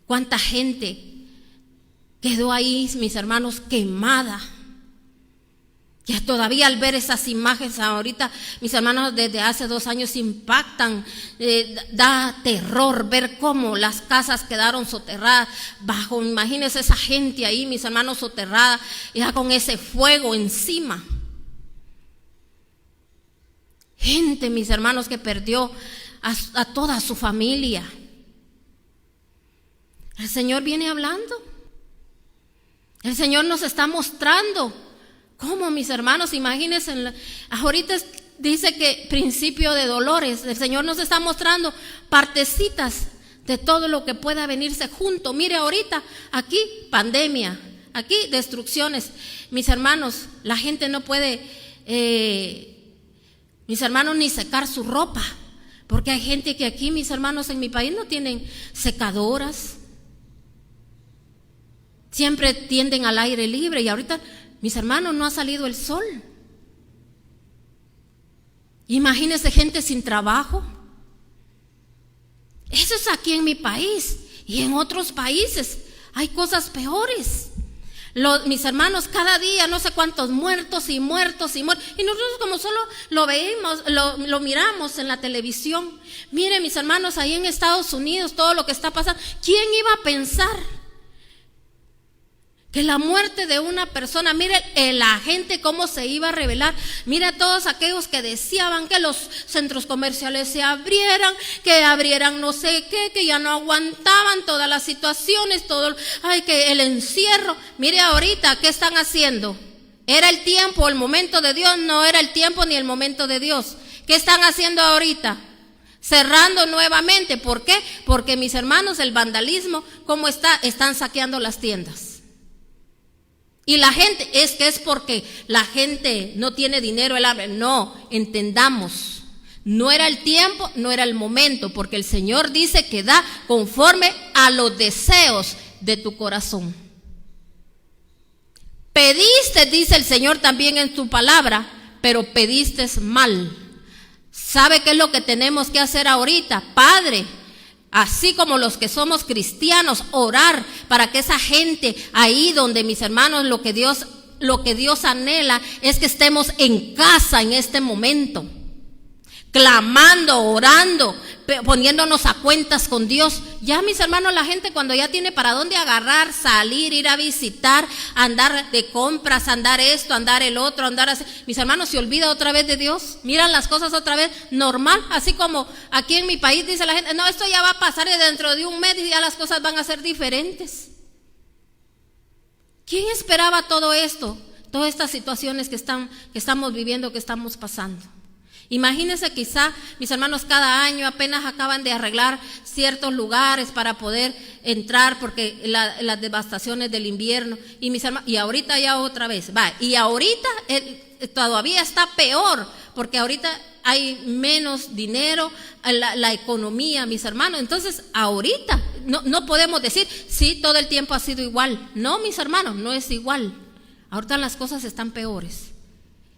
cuánta gente quedó ahí, mis hermanos, quemada. Que todavía al ver esas imágenes ahorita, mis hermanos, desde hace 2 años impactan, da terror ver cómo las casas quedaron soterradas bajo, imagínense esa gente ahí, mis hermanos, soterrada, ya con ese fuego encima. Gente, mis hermanos, que perdió a toda su familia. El Señor viene hablando. El Señor nos está mostrando cómo, mis hermanos, imagínense, ahorita dice que principio de dolores. El Señor nos está mostrando partecitas de todo lo que pueda venirse junto. Mire ahorita, aquí pandemia, aquí destrucciones. Mis hermanos, la gente no puede... mis hermanos, ni secar su ropa, porque hay gente que aquí, mis hermanos, en mi país no tienen secadoras, siempre tienden al aire libre, y ahorita, mis hermanos, no ha salido el sol. Imagínense gente sin trabajo. Eso es aquí en mi país, y en otros países hay cosas peores. Mis hermanos, cada día no sé cuántos muertos y muertos y muertos, y nosotros como solo lo veíamos, lo miramos en la televisión. Miren, mis hermanos, ahí en Estados Unidos todo lo que está pasando. ¿Quién iba a pensar que la muerte de una persona, mire la gente cómo se iba a revelar? Mira todos aquellos que deseaban que los centros comerciales se abrieran, que abrieran no sé qué, que ya no aguantaban todas las situaciones, que el encierro. Mire ahorita, ¿qué están haciendo? ¿Era el tiempo, el momento de Dios? No era el tiempo ni el momento de Dios. ¿Qué están haciendo ahorita? Cerrando nuevamente. ¿Por qué? Porque, mis hermanos, el vandalismo, ¿cómo está? Están saqueando las tiendas. Y la gente, es porque la gente no tiene dinero, el hambre. No, entendamos, no era el tiempo, no era el momento, porque el Señor dice que da conforme a los deseos de tu corazón. Pediste, dice el Señor también en su palabra, pero pediste mal. ¿Sabe qué es lo que tenemos que hacer ahorita? Padre, así como los que somos cristianos, orar para que esa gente ahí donde, mis hermanos, lo que Dios anhela es que estemos en casa en este momento, clamando, orando, poniéndonos a cuentas con Dios. Ya, mis hermanos, la gente cuando ya tiene para dónde agarrar, salir, ir a visitar, andar de compras, andar esto, andar el otro, andar así, mis hermanos, se olvida otra vez de Dios, miran las cosas otra vez normal, así como aquí en mi país dice la gente, no, esto ya va a pasar y dentro de un mes y ya las cosas van a ser diferentes. ¿Quién esperaba todo esto? Todas estas situaciones que estamos viviendo, que estamos pasando. Imagínense, quizá, mis hermanos, cada año apenas acaban de arreglar ciertos lugares para poder entrar porque las devastaciones del invierno, y mis hermanos, y ahorita ya otra vez, y ahorita todavía está peor, porque ahorita hay menos dinero, la economía, mis hermanos. Entonces, ahorita no podemos decir, sí, todo el tiempo ha sido igual. No, mis hermanos, no es igual. Ahorita las cosas están peores.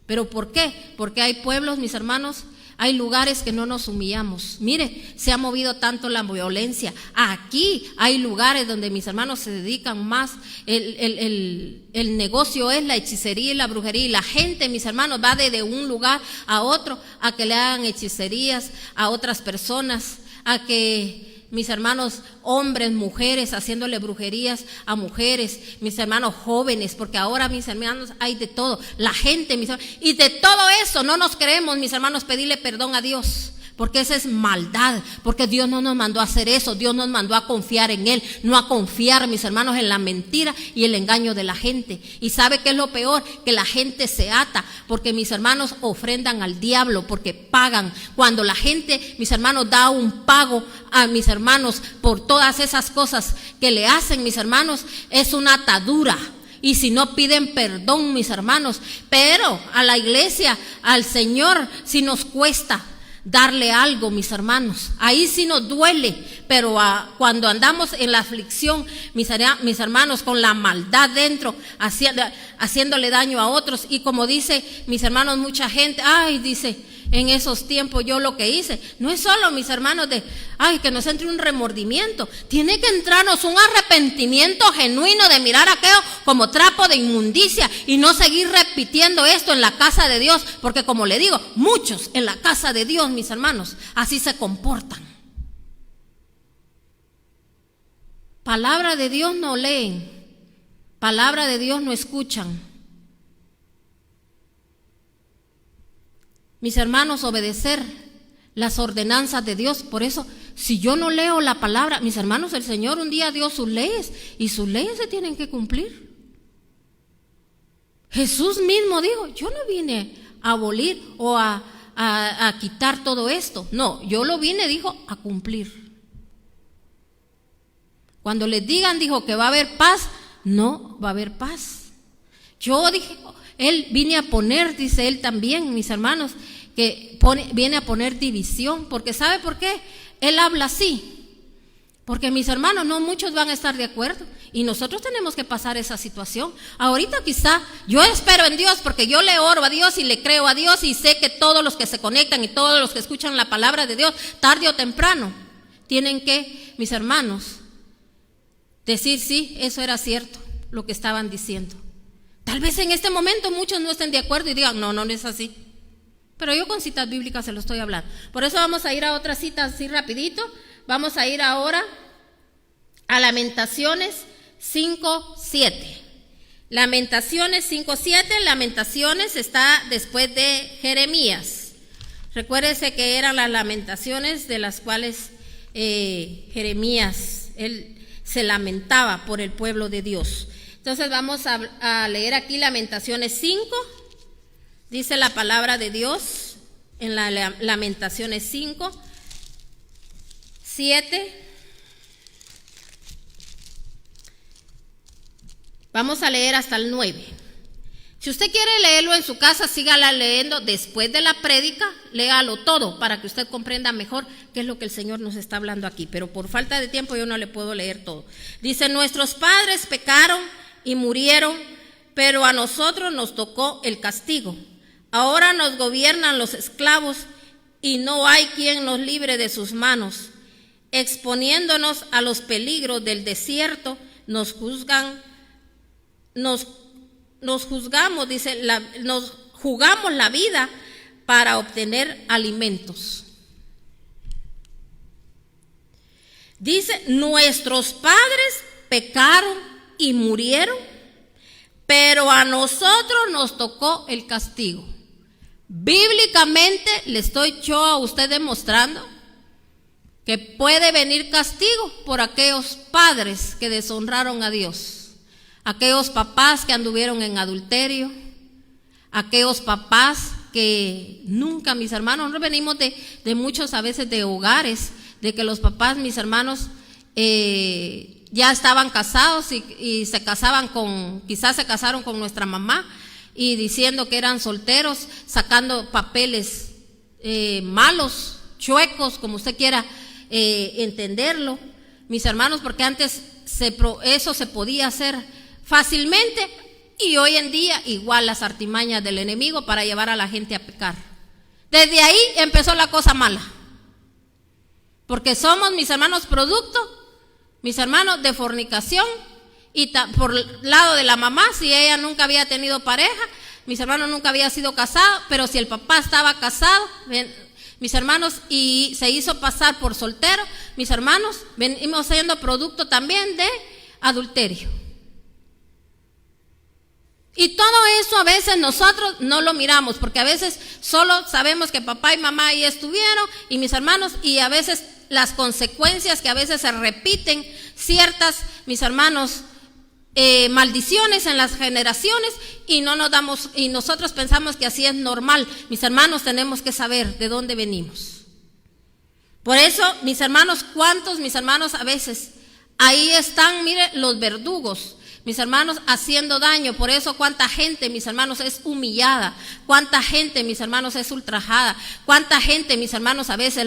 ¿Pero por qué? Porque hay pueblos, mis hermanos, hay lugares que no nos humillamos. Mire, se ha movido tanto la violencia. Aquí hay lugares donde, mis hermanos, se dedican más, el negocio es la hechicería y la brujería. Y la gente, mis hermanos, va de un lugar a otro a que le hagan hechicerías a otras personas, a que, mis hermanos, hombres, mujeres, haciéndole brujerías a mujeres, mis hermanos, jóvenes, porque ahora, mis hermanos, hay de todo. La gente, mis hermanos, y de todo eso no nos queremos, mis hermanos, pedirle perdón a Dios, porque esa es maldad, porque Dios no nos mandó a hacer eso. Dios nos mandó a confiar en Él, no a confiar, mis hermanos, en la mentira y el engaño de la gente. Y ¿sabe qué es lo peor? Que la gente se ata, porque, mis hermanos, ofrendan al diablo, porque pagan. Cuando la gente, mis hermanos, da un pago a, mis hermanos, por todas esas cosas que le hacen, mis hermanos, es una atadura. Y si no piden perdón, mis hermanos, pero a la iglesia, al Señor, si nos cuesta darle algo, mis hermanos, ahí sí nos duele, pero cuando andamos en la aflicción, mis hermanos, con la maldad dentro, haciéndole daño a otros, y como dice, mis hermanos, mucha gente, dice, en esos tiempos yo lo que hice, no es solo, mis hermanos, que nos entre un remordimiento, tiene que entrarnos un arrepentimiento genuino de mirar aquello como trapo de inmundicia y no seguir repitiendo esto en la casa de Dios, porque como le digo, muchos en la casa de Dios, mis hermanos, así se comportan. Palabra de Dios no leen, palabra de Dios no escuchan. Mis hermanos, obedecer las ordenanzas de Dios. Por eso, si yo no leo la palabra, mis hermanos, el Señor un día dio sus leyes y sus leyes se tienen que cumplir. Jesús mismo dijo, yo no vine a abolir o a quitar todo esto. No, yo lo vine, dijo, a cumplir. Cuando les digan, dijo, que va a haber paz, no va a haber paz. Yo dije, Él vine a poner, dice Él también, mis hermanos, que viene a poner división, porque ¿sabe por qué? Él habla así, porque, mis hermanos, no muchos van a estar de acuerdo y nosotros tenemos que pasar esa situación. Ahorita quizá, yo espero en Dios, porque yo le oro a Dios y le creo a Dios y sé que todos los que se conectan y todos los que escuchan la palabra de Dios, tarde o temprano, tienen que, mis hermanos, decir, sí, eso era cierto, lo que estaban diciendo. Tal vez en este momento muchos no estén de acuerdo y digan, no es así. Pero yo con citas bíblicas se lo estoy hablando. Por eso vamos a ir a otra cita así rapidito. Vamos a ir ahora a Lamentaciones 5:7. Lamentaciones 5:7. Lamentaciones está después de Jeremías. Recuérdese que eran las lamentaciones de las cuales Jeremías, él se lamentaba por el pueblo de Dios. Entonces vamos a leer aquí Lamentaciones 5, dice la palabra de Dios en la Lamentaciones 5, 7. Vamos a leer hasta el 9. Si usted quiere leerlo en su casa, sígala leyendo después de la prédica, léalo todo para que usted comprenda mejor qué es lo que el Señor nos está hablando aquí. Pero por falta de tiempo yo no le puedo leer todo. Dice, nuestros padres pecaron y murieron, pero a nosotros nos tocó el castigo. Ahora nos gobiernan los esclavos y no hay quien nos libre de sus manos. Exponiéndonos a los peligros del desierto, nos juzgamos, dice, nos jugamos la vida para obtener alimentos. Dice, nuestros padres pecaron y murieron, pero a nosotros nos tocó el castigo. Bíblicamente le estoy yo a usted demostrando que puede venir castigo por aquellos padres que deshonraron a Dios, aquellos papás que anduvieron en adulterio, aquellos papás que nunca, mis hermanos, nosotros venimos de muchos a veces de hogares, de que los papás, mis hermanos, ya estaban casados y se casaban quizás se casaron con nuestra mamá y diciendo que eran solteros, sacando papeles malos, chuecos, como usted quiera entenderlo, mis hermanos, porque antes eso se podía hacer fácilmente y hoy en día igual las artimañas del enemigo para llevar a la gente a pecar. Desde ahí empezó la cosa mala, porque somos, mis hermanos, producto, mis hermanos, de fornicación. Y por el lado de la mamá, si ella nunca había tenido pareja, mis hermanos, nunca había sido casado, pero si el papá estaba casado, mis hermanos, y se hizo pasar por soltero, mis hermanos, venimos siendo producto también de adulterio. Y todo eso a veces nosotros no lo miramos, porque a veces solo sabemos que papá y mamá ahí estuvieron, y mis hermanos, y a veces las consecuencias que a veces se repiten ciertas, mis hermanos, maldiciones en las generaciones, y no nos damos, y nosotros pensamos que así es normal. Mis hermanos, tenemos que saber de dónde venimos. Por eso, mis hermanos, cuántos, mis hermanos, a veces ahí están, mire, los verdugos, mis hermanos, haciendo daño. Por eso cuánta gente, mis hermanos, es humillada, cuánta gente, mis hermanos, es ultrajada, cuánta gente, mis hermanos, a veces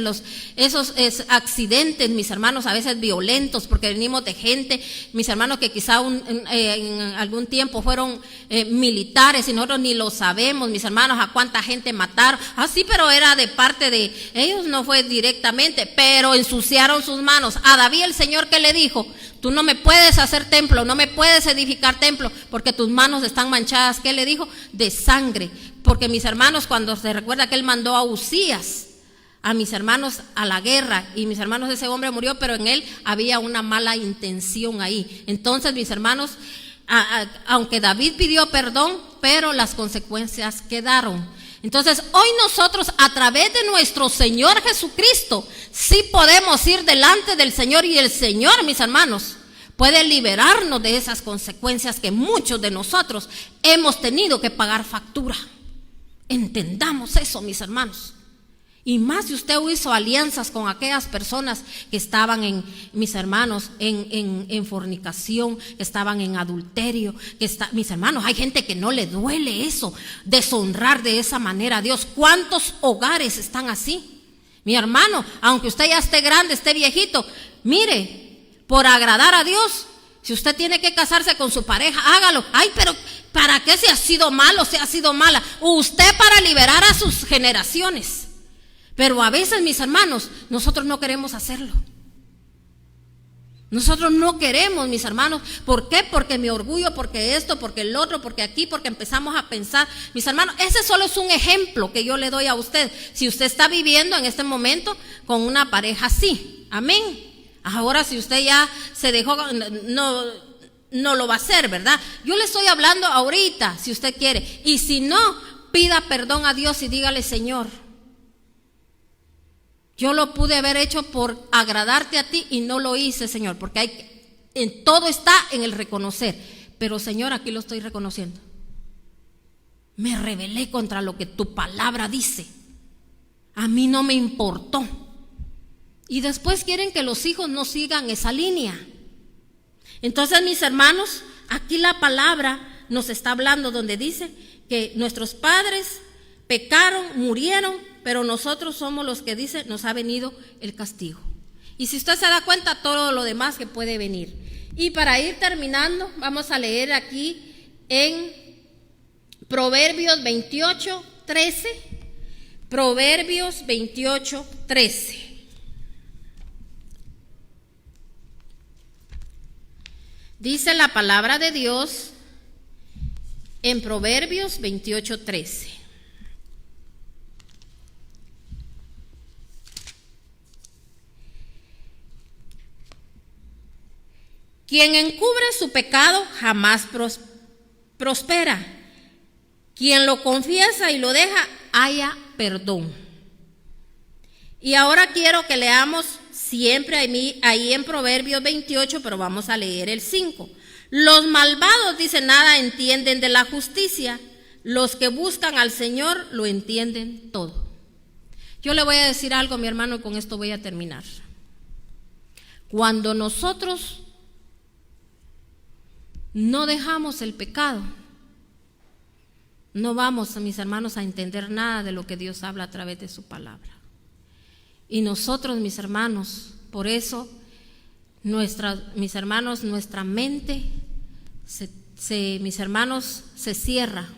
esos accidentes, mis hermanos, a veces violentos, porque venimos de gente, mis hermanos, que quizá en algún tiempo fueron militares y nosotros ni lo sabemos, mis hermanos, a cuánta gente mataron. Sí, pero era de parte de ellos, no fue directamente, pero ensuciaron sus manos. A David el Señor, ¿qué le dijo? Tú no me puedes hacer templo, no me puedes edificar templo, porque tus manos están manchadas. ¿Qué le dijo? De sangre. Porque, mis hermanos, cuando se recuerda que él mandó a Uzías, a mis hermanos, a la guerra, y mis hermanos, ese hombre murió, pero en él había una mala intención ahí. Entonces, mis hermanos, aunque David pidió perdón, pero las consecuencias quedaron. Entonces, hoy nosotros, a través de nuestro Señor Jesucristo, sí podemos ir delante del Señor, y el Señor, mis hermanos, puede liberarnos de esas consecuencias que muchos de nosotros hemos tenido que pagar factura. Entendamos eso, mis hermanos. Y más si usted hizo alianzas con aquellas personas que estaban mis hermanos, en fornicación, que estaban en adulterio, mis hermanos, hay gente que no le duele eso, deshonrar de esa manera a Dios. ¿Cuántos hogares están así? Mi hermano, aunque usted ya esté grande, esté viejito, mire, por agradar a Dios, si usted tiene que casarse con su pareja, hágalo. Ay, pero ¿para qué si ha sido malo, si ha sido mala? Usted para liberar a sus generaciones. Pero a veces, mis hermanos, nosotros no queremos hacerlo. Nosotros no queremos, mis hermanos. ¿Por qué? Porque mi orgullo, porque esto, porque el otro, porque aquí, porque empezamos a pensar. Mis hermanos, ese solo es un ejemplo que yo le doy a usted. Si usted está viviendo en este momento con una pareja así, amén. Ahora, si usted ya se dejó, no lo va a hacer, ¿verdad? Yo le estoy hablando ahorita, si usted quiere. Y si no, pida perdón a Dios y dígale: Señor, yo lo pude haber hecho por agradarte a ti y no lo hice, Señor, porque todo está en el reconocer. Pero, Señor, aquí lo estoy reconociendo. Me rebelé contra lo que tu palabra dice. A mí no me importó. Y después quieren que los hijos no sigan esa línea. Entonces, mis hermanos, aquí la palabra nos está hablando, donde dice que nuestros padres pecaron, murieron, pero nosotros somos los que dice, nos ha venido el castigo. Y si usted se da cuenta, todo lo demás que puede venir. Y para ir terminando, vamos a leer aquí en Proverbios 28:13. Proverbios 28:13. Dice la palabra de Dios en Proverbios 28:13. Quien encubre su pecado jamás prospera. Quien lo confiesa y lo deja, haya perdón. Y ahora quiero que leamos siempre ahí en Proverbios 28, pero vamos a leer el 5. Los malvados, dice, nada entienden de la justicia. Los que buscan al Señor lo entienden todo. Yo le voy a decir algo, mi hermano, y con esto voy a terminar. Cuando nosotros no dejamos el pecado, no vamos, mis hermanos, a entender nada de lo que Dios habla a través de su palabra. Y nosotros, mis hermanos, por eso, mis hermanos, nuestra mente, mis hermanos, se cierra.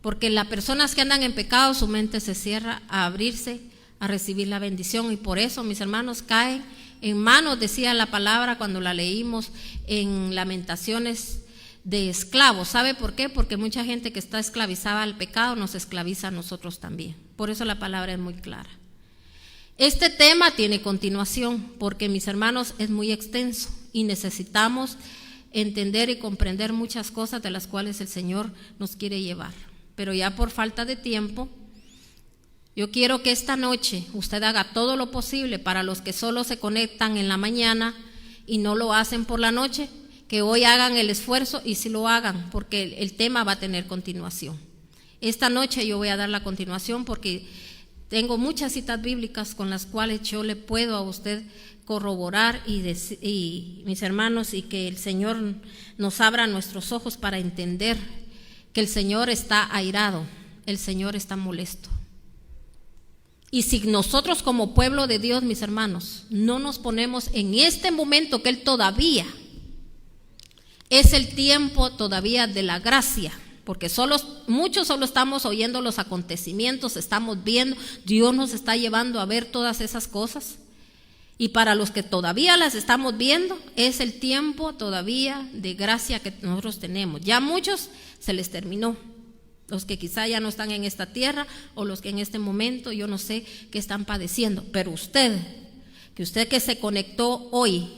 Porque las personas que andan en pecado, su mente se cierra a abrirse, a recibir la bendición. Y por eso, mis hermanos, caen en manos, decía la palabra cuando la leímos en Lamentaciones, de esclavos. ¿Sabe por qué? Porque mucha gente que está esclavizada al pecado nos esclaviza a nosotros también. Por eso la palabra es muy clara. Este tema tiene continuación, porque, mis hermanos, es muy extenso y necesitamos entender y comprender muchas cosas de las cuales el Señor nos quiere llevar. Pero ya por falta de tiempo, yo quiero que esta noche usted haga todo lo posible para los que solo se conectan en la mañana y no lo hacen por la noche, que hoy hagan el esfuerzo y sí lo hagan, porque el tema va a tener continuación. Esta noche yo voy a dar la continuación porque tengo muchas citas bíblicas con las cuales yo le puedo a usted corroborar y mis hermanos, y que el Señor nos abra nuestros ojos para entender que el Señor está airado, el Señor está molesto. Y si nosotros como pueblo de Dios, mis hermanos, no nos ponemos en este momento que Él todavía es el tiempo todavía de la gracia, porque muchos solo estamos oyendo los acontecimientos, estamos viendo, Dios nos está llevando a ver todas esas cosas, y para los que todavía las estamos viendo, es el tiempo todavía de gracia que nosotros tenemos. Ya muchos se les terminó, los que quizá ya no están en esta tierra, o los que en este momento yo no sé qué están padeciendo, pero usted que se conectó hoy,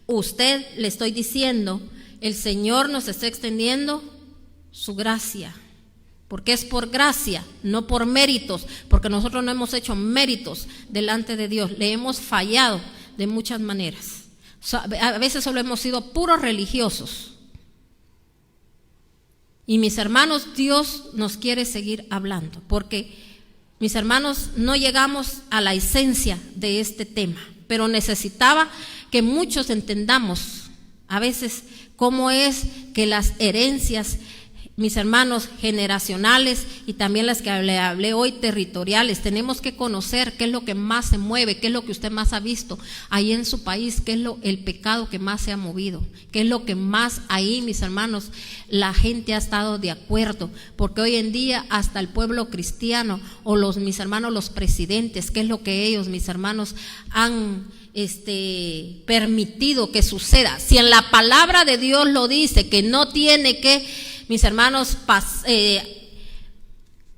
usted, le estoy diciendo, el Señor nos está extendiendo su gracia, porque es por gracia, no por méritos, porque nosotros no hemos hecho méritos delante de Dios, le hemos fallado de muchas maneras. A veces solo hemos sido puros religiosos. Y mis hermanos, Dios nos quiere seguir hablando, porque, mis hermanos, no llegamos a la esencia de este tema, pero necesitaba que muchos entendamos a veces cómo es que las herencias, mis hermanos, generacionales, y también las que le hablé hoy, territoriales, tenemos que conocer qué es lo que más se mueve, qué es lo que usted más ha visto ahí en su país, qué es el pecado que más se ha movido, qué es lo que más ahí, mis hermanos, la gente ha estado de acuerdo, porque hoy en día hasta el pueblo cristiano o mis hermanos, los presidentes, qué es lo que ellos, mis hermanos, han permitido que suceda. Si en la palabra de Dios lo dice, que no tiene que, mis hermanos,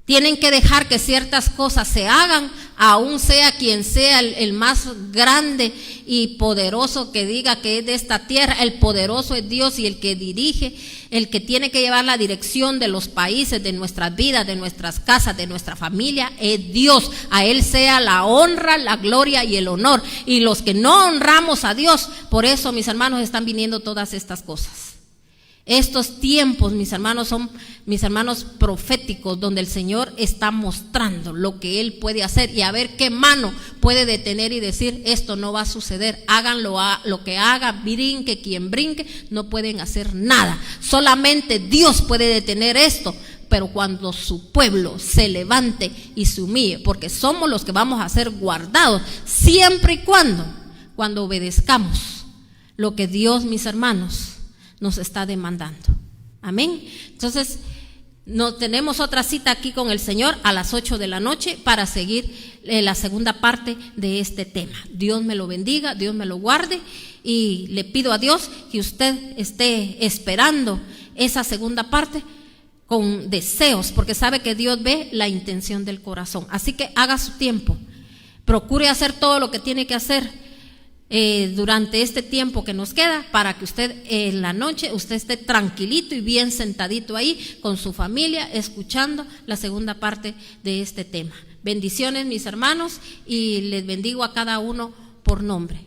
tienen que dejar que ciertas cosas se hagan, aún sea quien sea el más grande y poderoso que diga que es de esta tierra. El poderoso es Dios, y el que dirige, el que tiene que llevar la dirección de los países, de nuestras vidas, de nuestras casas, de nuestra familia, es Dios. A Él sea la honra, la gloria y el honor. Y los que no honramos a Dios, por eso, mis hermanos, están viniendo todas estas cosas. Estos tiempos, mis hermanos, son mis hermanos proféticos, donde el Señor está mostrando lo que Él puede hacer y a ver qué mano puede detener y decir: esto no va a suceder, háganlo, lo que haga, brinque quien brinque, no pueden hacer nada. Solamente Dios puede detener esto, pero cuando su pueblo se levante y se humille, porque somos los que vamos a ser guardados, siempre y cuando obedezcamos lo que Dios, mis hermanos, nos está demandando. Amén. Entonces, no tenemos otra cita aquí con el Señor a las 8 de la noche para seguir la segunda parte de este tema. Dios me lo bendiga, Dios me lo guarde, y le pido a Dios que usted esté esperando esa segunda parte con deseos, porque sabe que Dios ve la intención del corazón. Así que haga su tiempo, procure hacer todo lo que tiene que hacer durante este tiempo que nos queda, para que usted en la noche usted esté tranquilito y bien sentadito ahí con su familia, escuchando la segunda parte de este tema. Bendiciones, mis hermanos, y les bendigo a cada uno por nombre.